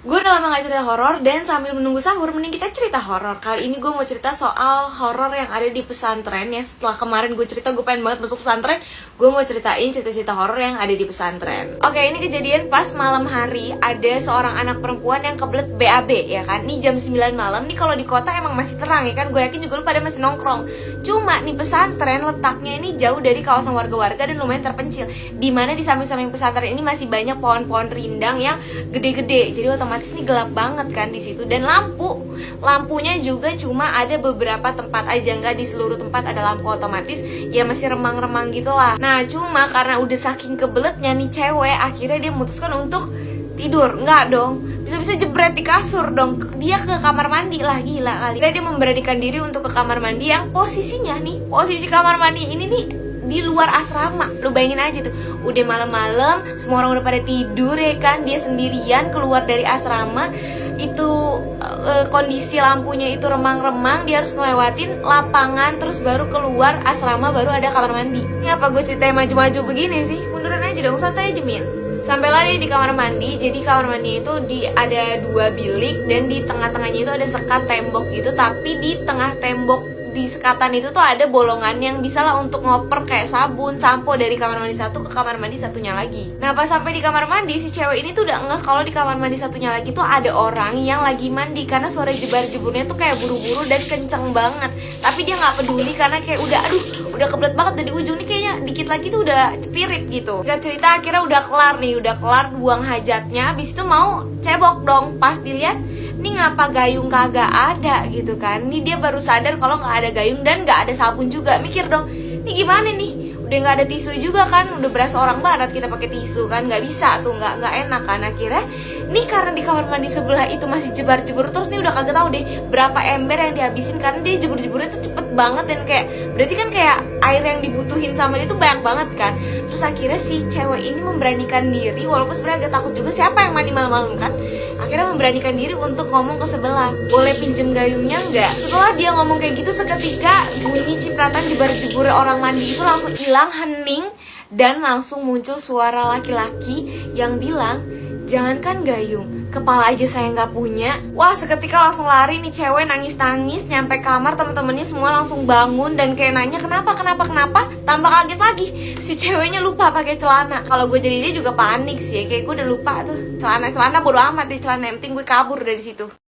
Gue udah lama gak cerita horor, dan sambil menunggu sahur mending kita cerita horor. Kali ini gue mau cerita soal horor yang ada di pesantren ya. Setelah kemarin gue cerita gue pengen banget masuk pesantren, gue mau ceritain cerita-cerita horor yang ada di pesantren. Oke, ini kejadian pas malam hari. Ada seorang anak perempuan yang kebelet BAB ya kan. Nih jam 9 malam, nih kalau di kota emang masih terang ya kan. Gue yakin juga lu pada masih nongkrong. Cuma nih pesantren letaknya ini jauh dari kawasan warga-warga dan lumayan terpencil, dimana di samping-samping pesantren ini masih banyak pohon-pohon rindang yang gede-gede. Jadi otomatis ini gelap banget kan di situ, dan lampunya juga cuma ada beberapa tempat aja, nggak di seluruh tempat ada lampu otomatis, ya masih remang-remang gitu lah. Nah cuma karena udah saking kebeletnya nih cewek, akhirnya dia memutuskan untuk tidur. Enggak dong, bisa-bisa jebret di kasur dong. Dia ke kamar mandi lah, gila kali. Dia memberanikan diri untuk ke kamar mandi yang posisinya nih, posisi kamar mandi ini nih di luar asrama. Lu bayangin aja tuh, udah malam-malam, semua orang udah pada tidur ya kan, dia sendirian keluar dari asrama. Itu kondisi lampunya itu remang-remang, dia harus ngelewatin lapangan terus baru keluar asrama, baru ada kamar mandi. Ini apa gue ceritain maju-maju begini sih? Munduran aja dong, santai aja Min. Sampailah dia di kamar mandi. Jadi kamar mandi itu ada 2 bilik, dan di tengah-tengahnya itu ada sekat tembok gitu. Tapi di tengah tembok di sekatan itu tuh ada bolongan yang bisa lah untuk ngoper kayak sabun, sampo dari kamar mandi satu ke kamar mandi satunya lagi. Nah pas sampai di kamar mandi, si cewek ini tuh udah ngeh kalau di kamar mandi satunya lagi tuh ada orang yang lagi mandi, karena suara jebar-jeburnya tuh kayak buru-buru dan kenceng banget. Tapi dia nggak peduli karena kayak udah kebelet banget, dari ujung nih kayaknya dikit lagi tuh udah cepirit gitu. Gak cerita akhirnya udah kelar buang hajatnya, habis itu mau cebok dong. Pas dilihat, nih ngapa gayung kagak ada gitu kan. Nih dia baru sadar kalau nggak ada gayung dan nggak ada sabun juga. Mikir dong, nih gimana nih, udah nggak ada tisu juga kan, udah berasa orang barat kita pakai tisu kan, nggak bisa tuh, nggak enak kan. Akhirnya nih karena di kamar mandi sebelah itu masih jebar-jebur terus, nih udah kagak tahu deh berapa ember yang dihabisin, karena dia jebur-jeburnya tuh cepet banget, dan kayak berarti kan kayak air yang dibutuhin sama dia tuh banyak banget kan. Terus akhirnya si cewek ini memberanikan diri, walaupun sebenarnya agak takut juga, siapa yang mandi malam-malam kan. Akhirnya memberanikan diri untuk ngomong ke sebelah, boleh pinjem gayungnya nggak? Setelah dia ngomong kayak gitu, seketika bunyi cipratan jebar-jebur orang mandi itu langsung hilang, hening, dan langsung muncul suara laki-laki yang bilang, jangankan gayung, kepala aja saya nggak punya. Wah, seketika langsung lari nih cewek, nangis-nangis, nyampe kamar, temen-temennya semua langsung bangun dan kayak nanya kenapa. Tambah kaget lagi, si ceweknya lupa pakai celana. Kalau gue jadi dia juga panik sih ya, kayak gue udah lupa tuh celana bodo amat deh celana, yang penting gue kabur dari situ.